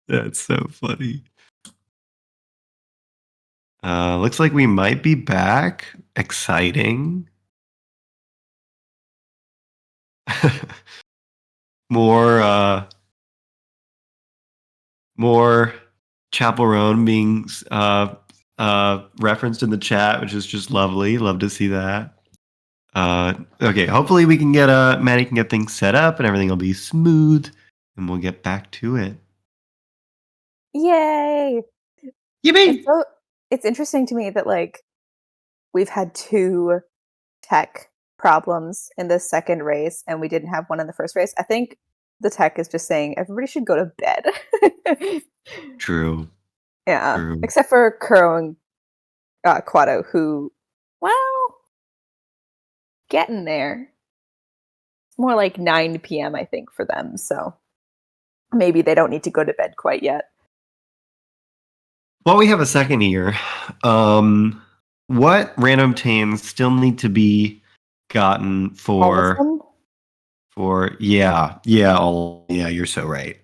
That's so funny. Looks like we might be back. Exciting. more more Chapel Roan being referenced in the chat, which is just lovely. Love to see that. Okay, hopefully we can get Maddie can get things set up and everything will be smooth, and we'll get back to it. Yay! Yippee! It's interesting to me that like we've had 2 tech problems in this second race, and we didn't have one in the first race. I think the tech is just saying everybody should go to bed. True. Yeah, True. except for Kuro and Quado, who, well, getting there. It's more like 9 p.m. I think for them, so maybe they don't need to go to bed quite yet. While we have a second here, what random tames still need to be gotten for yeah, you're so right.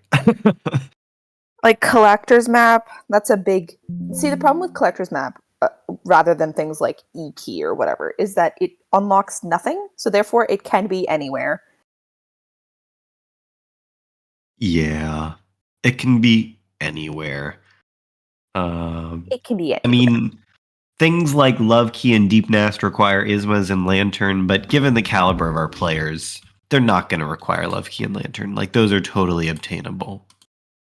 Like collector's map, that's a big. See, the problem with collector's map, rather than things like e-key or whatever, is that it unlocks nothing, so therefore it can be anywhere. Yeah, it can be anywhere. It can be anywhere. I mean, things like Love Key and Deep Nest require Ismas and Lantern, but given the caliber of our players, they're not going to require Love Key and Lantern. Like, those are totally obtainable.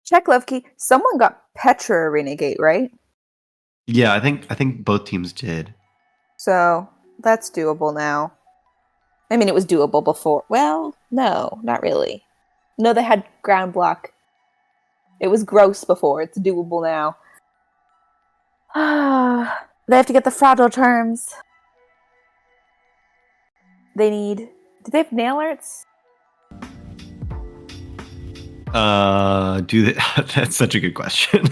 Check Love Key. Someone got Petra Renegade, right? Yeah, I think both teams did. So that's doable now. I mean, it was doable before. Well, no, not really. No, they had ground block. It was gross before. It's doable now. They have to get the fragile terms. They need. Do they have nail arts? Do they? That's such a good question.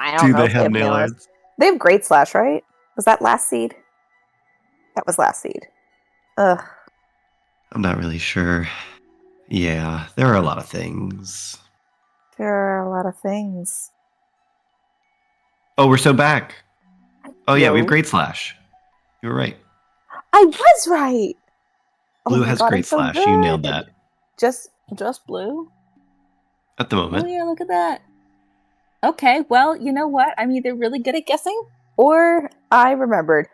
I don't know. Do they if have nail arts? They have Great Slash, right? Was that last seed? That was last seed. Ugh. I'm not really sure. Yeah, there are a lot of things. There are a lot of things. Oh, we're so back. Oh yeah, we have Great Slash. You were right. I was right. Blue has Great Slash. You nailed that. Just blue? At the moment. Oh yeah, look at that. Okay, well, you know what? I'm either really good at guessing, or I remembered.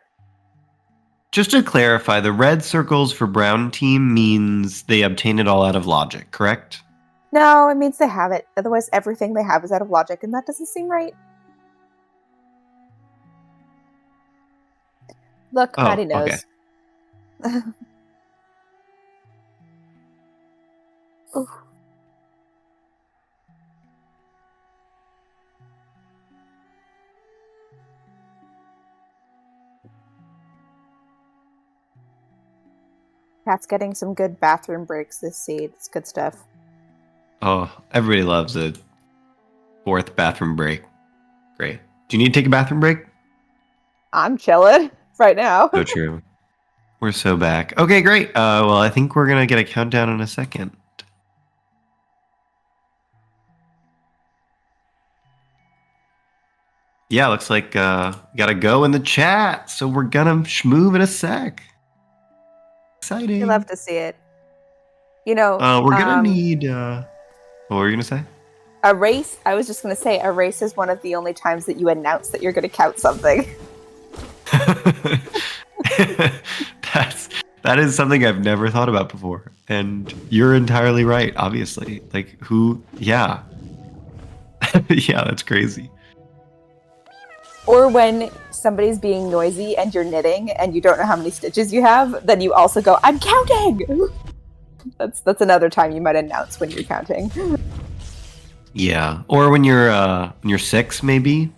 Just to clarify, the red circles for brown team means they obtain it all out of logic, correct? No, it means they have it. Otherwise, everything they have is out of logic, and that doesn't seem right. Look, Maddie knows. Okay. Cat's getting some good bathroom breaks this seed. It's good stuff. Oh, everybody loves a 4th bathroom break. Great. Do you need to take a bathroom break? I'm chilling right now. So true. We're so back. Okay, great. Well, I think we're going to get a countdown in a second. Yeah, looks like got to go in the chat. So we're going to schmoove in a sec. Exciting. You love to see it. You know, we're going to need... what were you going to say? A race? I was just going to say, a race is one of the only times that you announce that you're going to count something. That is something I've never thought about before. And you're entirely right, obviously. Like, who... Yeah. Yeah, that's crazy. Or when somebody's being noisy and you're knitting and you don't know how many stitches you have, then you also go, I'm counting! That's another time you might announce when you're counting. Yeah. Or when you're 6, maybe.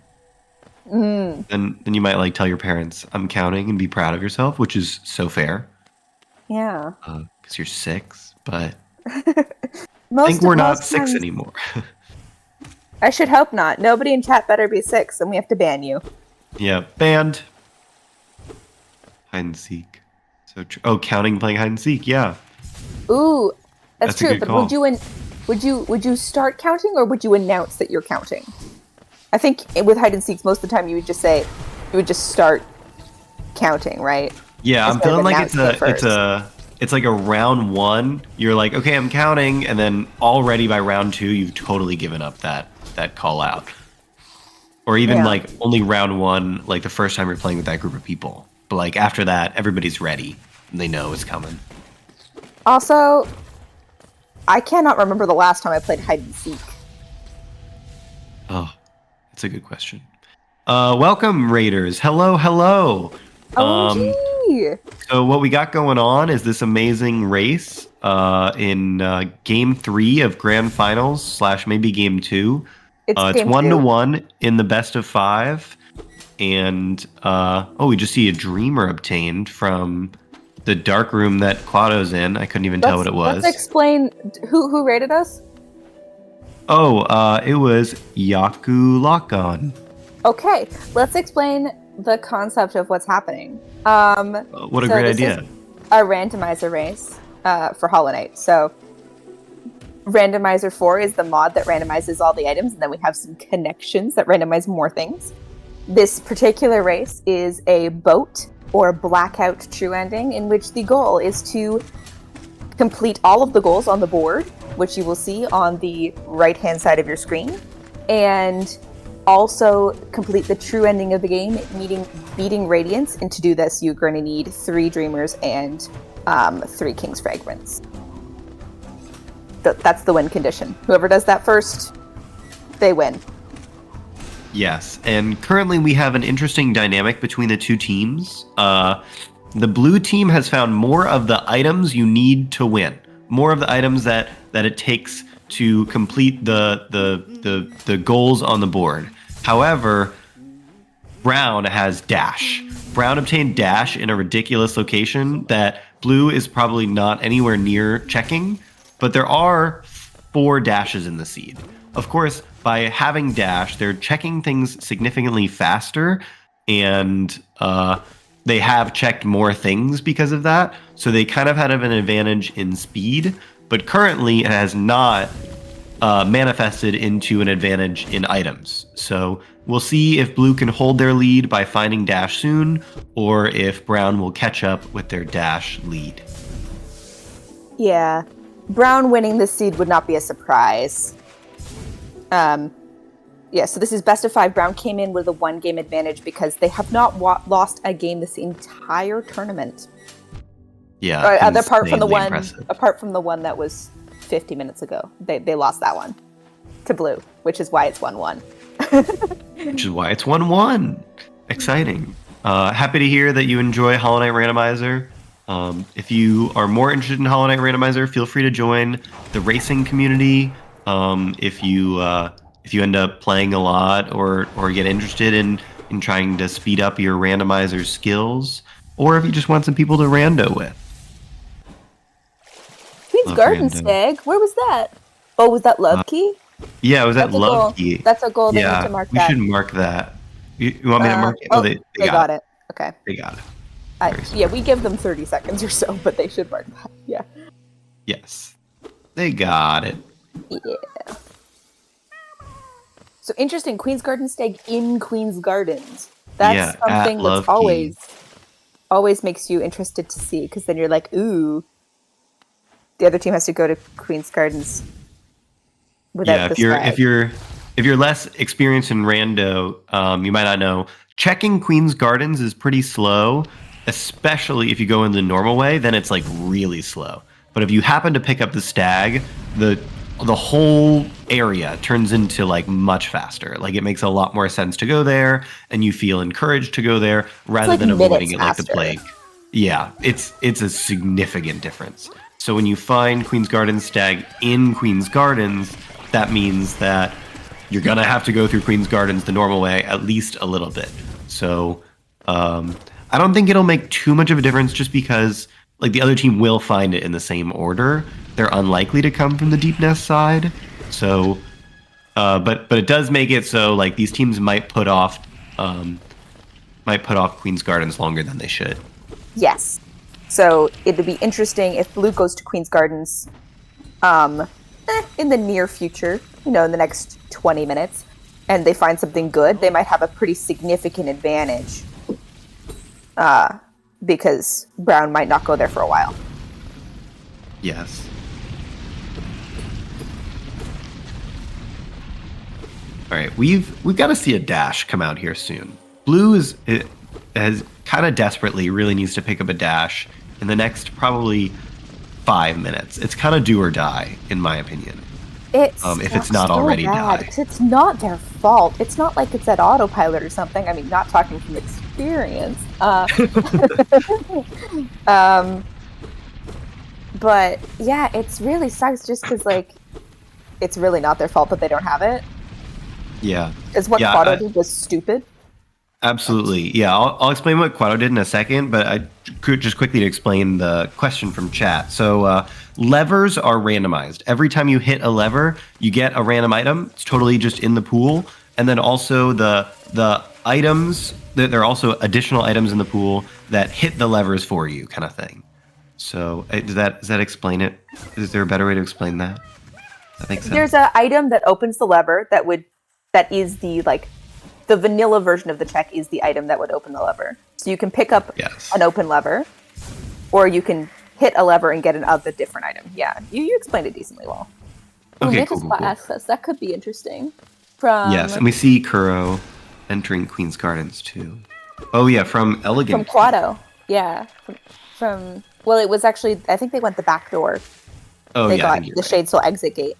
Then you might like tell your parents, I'm counting, and be proud of yourself, which is so fair. Yeah. Because you're 6, but I think we're not 6 anymore. I should hope not. Nobody in chat better be 6, and we have to ban you. Yeah, banned. Hide and seek. So oh, counting, playing hide and seek. Yeah. Ooh, That's That's a true, good but call. would you start counting or would you announce that you're counting? I think with hide and seeks, most of the time you would just start counting, right? Yeah, I'm Instead of feeling like announcing it first. it's like a round one. You're like, okay, I'm counting, and then already by round two, you've totally given up that call out. Or even Yeah. like only round one, like the first time you're playing with that group of people. But like after that, everybody's ready and they know it's coming. Also, I cannot remember the last time I played hide and seek. Oh, that's a good question. Welcome, Raiders. Hello, hello. Um, OMG! so what we got going on is this amazing race in game 3 of grand finals slash maybe game 2. It's It's game 2. 1-1 in the best of 5. And we just see a dreamer obtained from the dark room that Quado's in. I couldn't even tell what it Let's was. explain who rated us. It was Yaku Lock-On. Okay, let's explain the concept of what's happening. What a so great this idea. is a randomizer race for Hollow Knight. So randomizer 4 is the mod that randomizes all the items, and then we have some connections that randomize more things. This particular race is a BOTE, or blackout true ending, in which the goal is to complete all of the goals on the board, which you will see on the right-hand side of your screen, and also complete the true ending of the game, beating Radiance. And to do this, you're going to need 3 Dreamers and 3 King's Fragments. That's the win condition. Whoever does that first, they win. Yes, and currently we have an interesting dynamic between the two teams. The blue team has found more of the items you need to win, more of the items that it takes to complete the goals on the board. However, Brown has dash. Brown obtained dash in a ridiculous location that blue is probably not anywhere near checking, but there are 4 dashes in the seed. Of course, by having dash, they're checking things significantly faster, and they have checked more things because of that. So they kind of had an advantage in speed, but currently it has not manifested into an advantage in items. So we'll see if blue can hold their lead by finding dash soon, or if brown will catch up with their dash lead. Yeah. Brown winning this seed would not be a surprise. So this is best of 5. Brown came in with a 1-game advantage because they have not lost a game this entire tournament. Yeah, apart from the one, impressive. apart from the one that was 50 minutes ago, they lost that one to blue, which is why it's 1-1. Which is why it's 1-1. Exciting. Happy to hear that you enjoy Hollow Knight Randomizer. If you are more interested in Hollow Knight Randomizer, feel free to join the racing community. If you end up playing a lot or get interested in trying to speed up your randomizer skills, or if you just want some people to rando with. Queen's Garden Stag? Where was that? Oh, was that Love Key? Yeah, it was at Love Key. That's a goal. They need to mark that. We should mark that. You want me to mark it? Oh, they got it. Okay. They got it. We give them 30 seconds or so, but they should mark that. Yeah. Yes. They got it. Yeah. So interesting. Queen's Garden Stag in Queen's Gardens. That's something that's always makes you interested to see, because then you're like, ooh, the other team has to go to Queen's Gardens without if you're less experienced in rando, you might not know. Checking Queen's Gardens is pretty slow, especially if you go in the normal way. Then it's like really slow. But if you happen to pick up the stag, the whole area turns into like much faster. Like it makes a lot more sense to go there, and you feel encouraged to go there rather than avoiding it like the plague. Yeah, it's a significant difference. So when you find Queen's Gardens stag in Queen's Gardens, that means that you're gonna have to go through Queen's Gardens the normal way at least a little bit. So I don't think it'll make too much of a difference, just because like the other team will find it in the same order. They're unlikely to come from the Deep Nest side. So, but it does make it so like these teams might put off Queen's Gardens longer than they should. Yes. So it would be interesting if blue goes to Queen's Gardens in the near future, in the next 20 minutes, and they find something good, they might have a pretty significant advantage. Because Brown might not go there for a while. Yes. All right, we've got to see a dash come out here soon. Blue has kind of desperately really needs to pick up a dash in the next probably 5 minutes. It's kind of do or die, in my opinion. If it's not already die. It's not their fault. It's not like it's at autopilot or something. I mean, not talking from experience. But yeah, it's really sucks just because it's really not their fault that they don't have it. Yeah. Because what Quado did was stupid. Absolutely. Yeah, I'll explain what Quado did in a second, but I could just quickly explain the question from chat. So levers are randomized. Every time you hit a lever, you get a random item. It's totally just in the pool. And then also the items, there are also additional items in the pool that hit the levers for you, kind of thing. So does that explain it? Is there a better way to explain that? Does that make sense? There's an item that opens the lever that is the vanilla version of the check is the item that would open the lever. So you can pick up an open lever, or you can hit a lever and get a different item. Yeah, you explained it decently well. Okay, cool. Access. That could be interesting. Yes, and we see Kuro entering Queen's Gardens too. Oh yeah, from Elegant. From Quado. Yeah. Well, it was actually, I think they went the back door. Oh, they got the Shade Soul exit gate.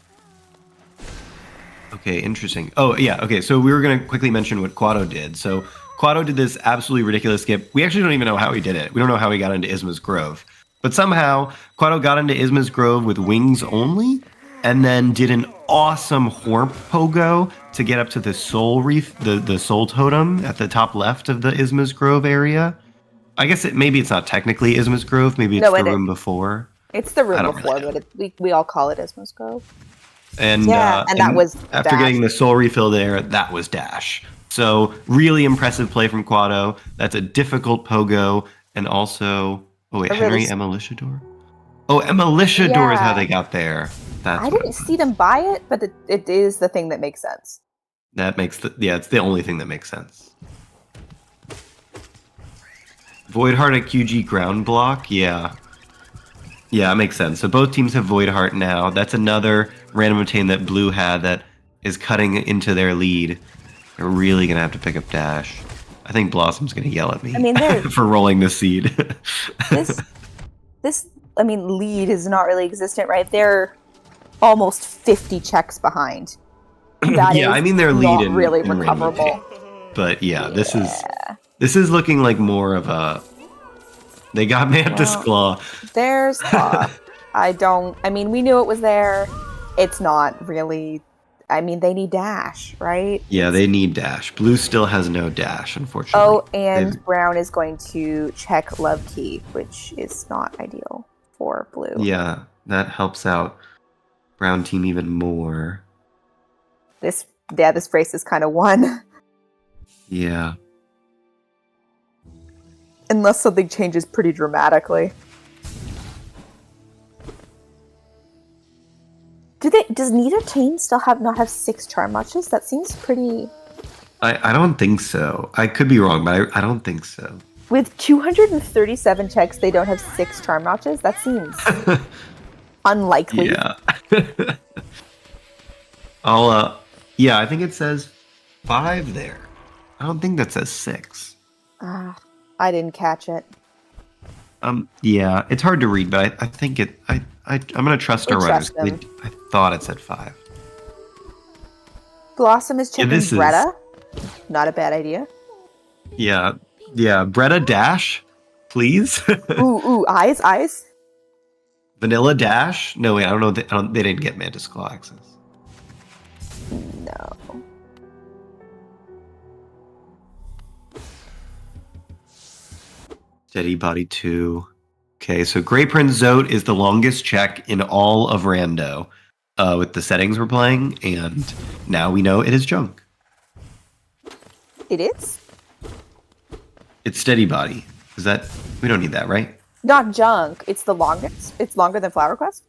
Okay, interesting. Oh, yeah, okay, so we were going to quickly mention what Quado did. So Quado did this absolutely ridiculous skip. We actually don't even know how he did it. We don't know how he got into Isma's Grove. But somehow, Quado got into Isma's Grove with wings only, and then did an awesome Horp Pogo to get up to the Soul Reef, the Soul Totem at the top left of the Isma's Grove area. I guess maybe it's not technically Isma's Grove. Maybe it's the room before. It's the room before, but we all call it Isma's Grove. And and that was after getting the soul refill there, that was dash. So really impressive play from Quado. That's a difficult pogo, and also Henry Emelishador. Oh, Emelishador is how they got there. I didn't see them buy it, but it is the thing that makes sense. It's the only thing that makes sense. Void Heart at QG ground block, yeah. Yeah, it makes sense. So both teams have Void Heart now. That's another random obtain that Blue had that is cutting into their lead. They're really going to have to pick up dash. I think Blossom's going to yell at me for rolling the seed. this lead is not really existent, right? They're almost 50 checks behind. Their lead in really recoverable. But this is looking like more of a... They got Mantis Claw. There's Claw. We knew it was there. It's not really... they need dash, right? Yeah, they need dash. Blue still has no dash, unfortunately. Oh, and Brown is going to check Love Key, which is not ideal for Blue. Yeah, that helps out Brown team even more. This race is kind of won. Yeah. Unless something changes pretty dramatically. Does neither team still not have 6 charm matches? That seems pretty... I don't think so. I could be wrong, but I don't think so. With 237 checks, they don't have 6 charm matches? That seems unlikely. Yeah. I think it says 5 there. I don't think that says 6. I didn't catch it. Yeah, it's hard to read, but I think I'm gonna trust our runners. I thought it said 5. Blossom is checking Bretta. Not a bad idea. Yeah. Bretta dash, please. ooh, eyes. Vanilla dash. No, wait, I don't know. They didn't get Mantis Claw access. No. Steady Body 2. Okay, so Grey Prince Zote is the longest check in all of Rando with the settings we're playing, and now we know it is junk. It is? It's Steady Body. We don't need that, right? Not junk. It's the longest. It's longer than Flower Quest.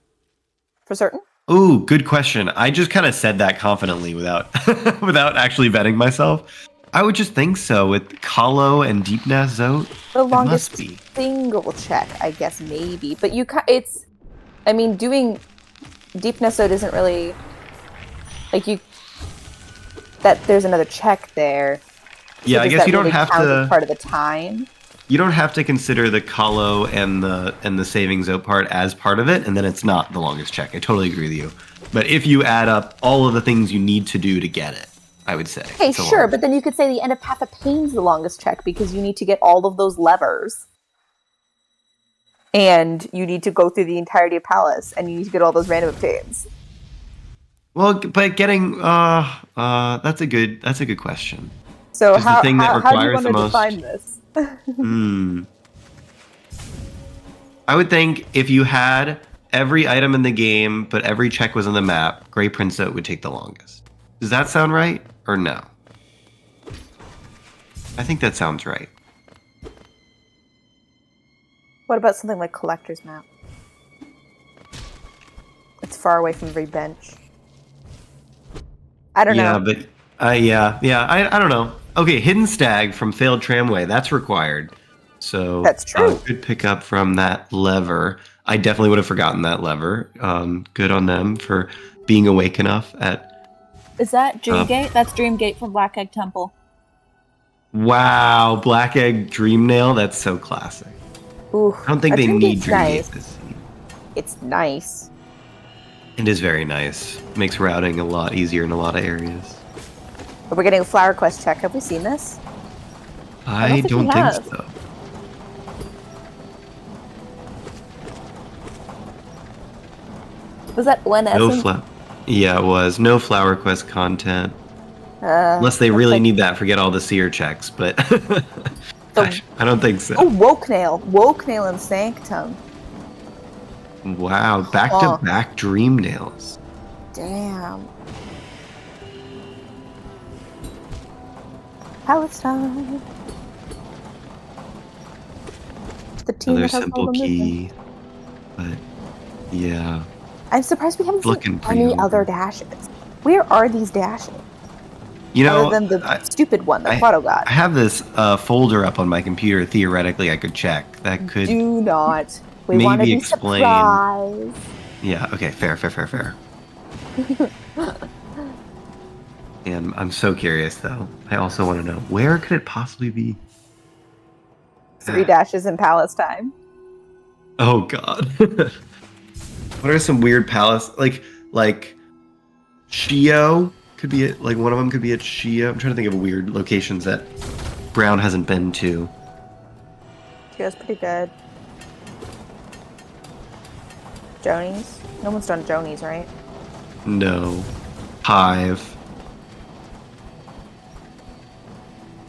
for certain? Ooh, good question. I just kind of said that confidently without without actually vetting myself. I would just think so with Kalo and Deep Nest Zote. The It must longest be. single check, I guess maybe. But it's, I mean, doing Deep Nesode isn't really like that. There's another check there. So Yeah, I does guess that you don't really have count as to. part of the time. You don't have to consider the Kalo and the saving Zote part as part of it, and then it's not the longest check. I totally agree with you. But if you add up all of the things you need to do to get it, I would say. Okay, sure, but then you could say the end of Path of Pain's the longest check because you need to get all of those levers. And you need to go through the entirety of Palace, and you need to get all those random obtains. Well, but getting that's a good question. So The thing that how do you requires want to the most. define this? I would think if you had every item in the game, but every check was on the map, Grey Prince Zote would take the longest. Does that sound right or no? I think that sounds right. What about something like Collector's Map? It's far away from every bench. I don't know. But I don't know. Okay, Hidden Stag from Failed Tramway, that's required. So That's true. Good pick up from that lever. I definitely would have forgotten that lever. Good on them for being awake enough at. Is that Dreamgate? That's Dreamgate from Black Egg Temple. Wow, Black Egg Dream Nail, that's so classic. Ooh, I don't think they need Dreamgate nice. this scene. It's nice. It is very nice. Makes routing a lot easier in a lot of areas. But we're getting a Flower Quest check. Have we seen this? I don't we think have. so. Was that one essence? Yeah, it was. No Flower Quest content. Unless they really need that, forget all the seer checks, but I don't think so. Oh, Woke Nail and Sanctum. Wow, back-to-back Dream Nails. Damn. Palace time. The team Another that has simple all the key, but yeah. I'm surprised we haven't Looking seen any pretty other open. dashes. Where are these dashes? You know, Other than the stupid one that Quado got. I have this folder up on my computer. Theoretically, I could check. That could Do not. We maybe want to be explain. surprised. Yeah. Okay. Fair. And I'm so curious, though. I also want to know where could it possibly be? 3 dashes in Palace time. Oh God. What are some weird palace like Shio could be it, like one of them could be at Shio. I'm trying to think of weird locations that Brown hasn't been to. Shio's pretty good. Jonies? No one's done Jonies, right? No. Hive.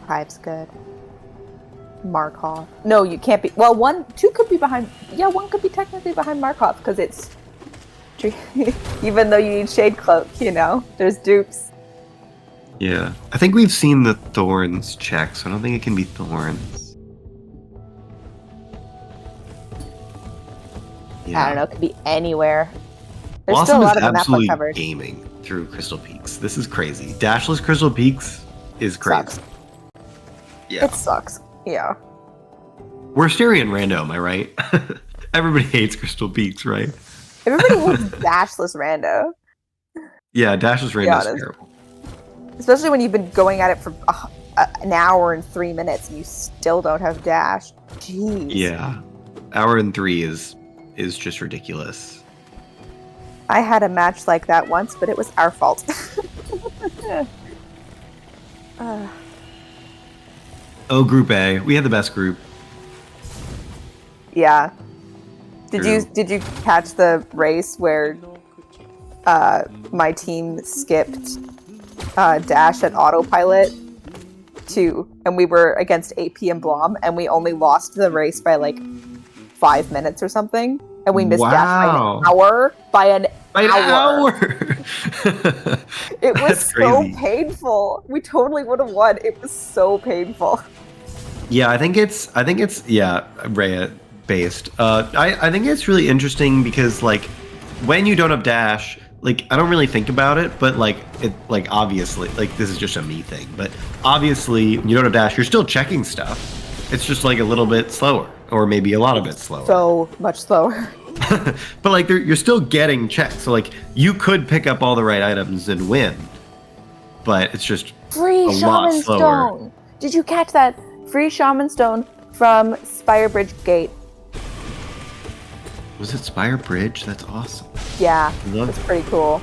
Hive's good. Markov. No, you can't be. Well, 2 could be behind. Yeah, 1 could be technically behind Markov because it's. Even though you need Shade Cloak, you know, there's dupes. Yeah. I think we've seen the Thorns check, so I don't think it can be Thorns. Yeah. I don't know. It could be anywhere. There's Blossom still a lot is of the map absolutely uncovered. gaming through Crystal Peaks. This is crazy. Dashless Crystal Peaks is crazy. Sucks. Yeah. It sucks. Yeah. We're Styrian Rando, am I right? Everybody hates Crystal Peaks, right? Everybody hates Dashless Rando. Yeah, Dashless Rando is honest. terrible. Especially when you've been going at it for an hour and 3 minutes and you still don't have dash. Jeez. Yeah. Hour and 3 is just ridiculous. I had a match like that once, but it was our fault. Oh, Group A. We had the best group. Yeah. Did True. you catch the race where my team skipped dash at autopilot and we were against AP and Blom and we only lost the race by like 5 minutes or something and we missed dash by an hour. It was so painful. We totally would have won. It was so painful. Yeah, I think it's Rhea based. I think it's really interesting because like when you don't have dash, like I don't really think about it, but like it, like obviously, like this is just a me thing, but obviously when you don't have dash, you're still checking stuff. It's just like a little bit slower, or maybe a lot of it slower. So much slower. But like you're still getting checks, so like you could pick up all the right items and win, but it's just Free a lot Shaman slower. Stone. Did you catch that? Free Shaman Stone from Spire Bridge Gate. Was it Spire Bridge? That's awesome. Yeah, Love it's pretty cool.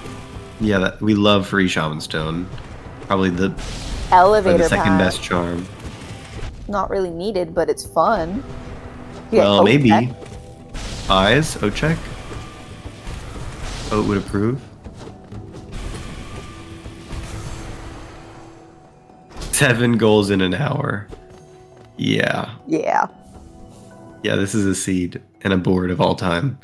Yeah, we love free Shaman Stone. Probably the Elevator second pad. best charm. Not really needed, but it's fun. You get Well, Oat maybe. Check. Eyes, Oat check. Oat would approve. 7 goals in an hour. Yeah. Yeah. Yeah, this is a seed and a board of all time.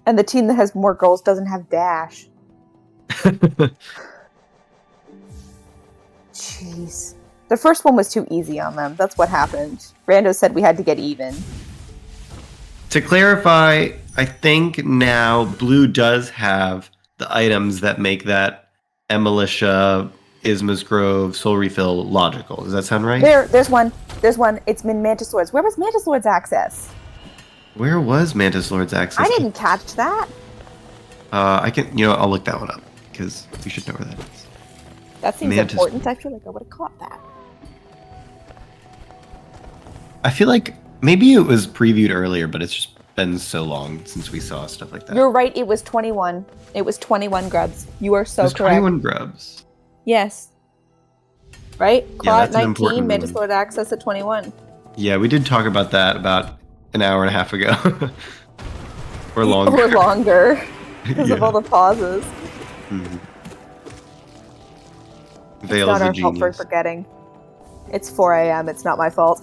And the team that has more goals doesn't have dash. Jeez. The first one was too easy on them. That's what happened. Rando said we had to get even. To clarify, I think now Blue does have the items that make that Emilitia, Isma's Grove, Soul Refill logical. Does that sound right? There's one. There's one. It's in Mantis Lord's. Where was Mantis Lord's access? Where was Mantis Lord's access? I didn't catch that. I can, I'll look that one up because you should know where that is. That seems Mantis- important. I feel like I would have caught that. I feel like maybe it was previewed earlier, but it's just been so long since we saw stuff like that. You're right. It was 21. It was 21 grubs. You are so There's correct. 21 grubs. Yes. Right? Claw at that's an 19, important Mantis one. Lord access at 21. Yeah, we did talk about that about an hour and a half ago. Or longer. Or longer. Because of Yeah. all the pauses. Mhm. It's Veil not is a our fault for genius. forgetting. It's 4 a.m. It's not my fault.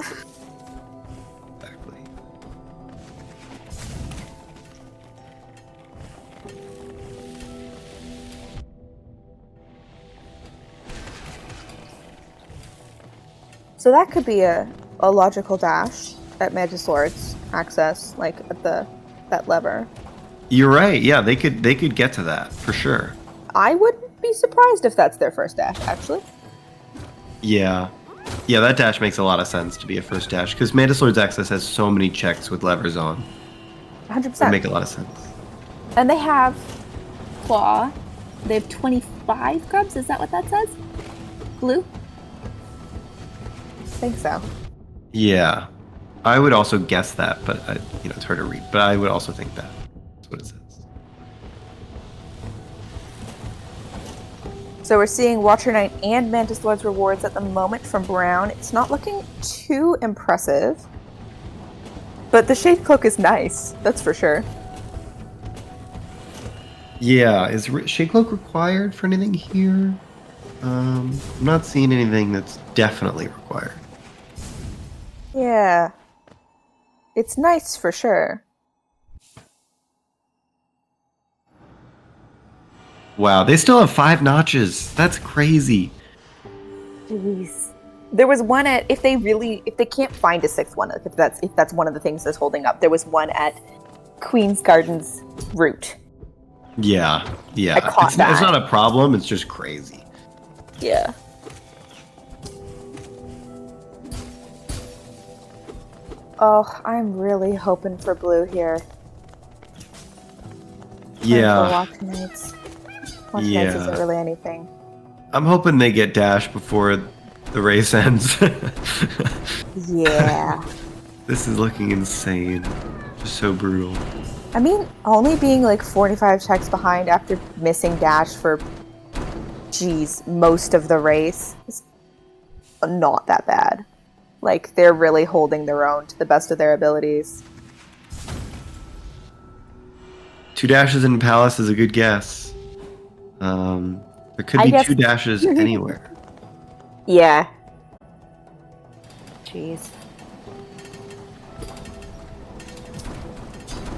Exactly. So that could be a logical dash at Magislord's access, like at that lever. You're right. Yeah, they could get to that for sure. I wouldn't be surprised if that's their first dash, actually. Yeah. Yeah, that dash makes a lot of sense to be a first dash because Mantis Lord's Access has so many checks with levers on. 100%. It make a lot of sense. And they have Claw. They have 25 grubs. Is that what that says? Blue? I think so. Yeah. I would also guess that, but it's hard to read. But I would also think that. That's what it says. So we're seeing Watcher Knight and Mantis Lord's rewards at the moment from Brown. It's not looking too impressive. But the Shade Cloak is nice, that's for sure. Yeah, is Shade Cloak required for anything here? I'm not seeing anything that's definitely required. Yeah. It's nice for sure. Wow, they still have 5 notches. That's crazy. Jeez. There was one at if they can't find a 6th one, if that's one of the things that's holding up. There was one at Queen's Gardens route. Yeah. I caught It's that. not a problem, it's just crazy. Yeah. Oh, I'm really hoping for blue here. Yeah. Watch Knights. Watch Knights isn't really anything. I'm hoping they get dash before the race ends. Yeah. This is looking insane. Just so brutal. I mean, only being like 45 checks behind after missing dash for, most of the race is not that bad. Like, they're really holding their own to the best of their abilities. 2 dashes in Palace is a good guess. There could I be guess- 2 dashes anywhere. Yeah. Jeez.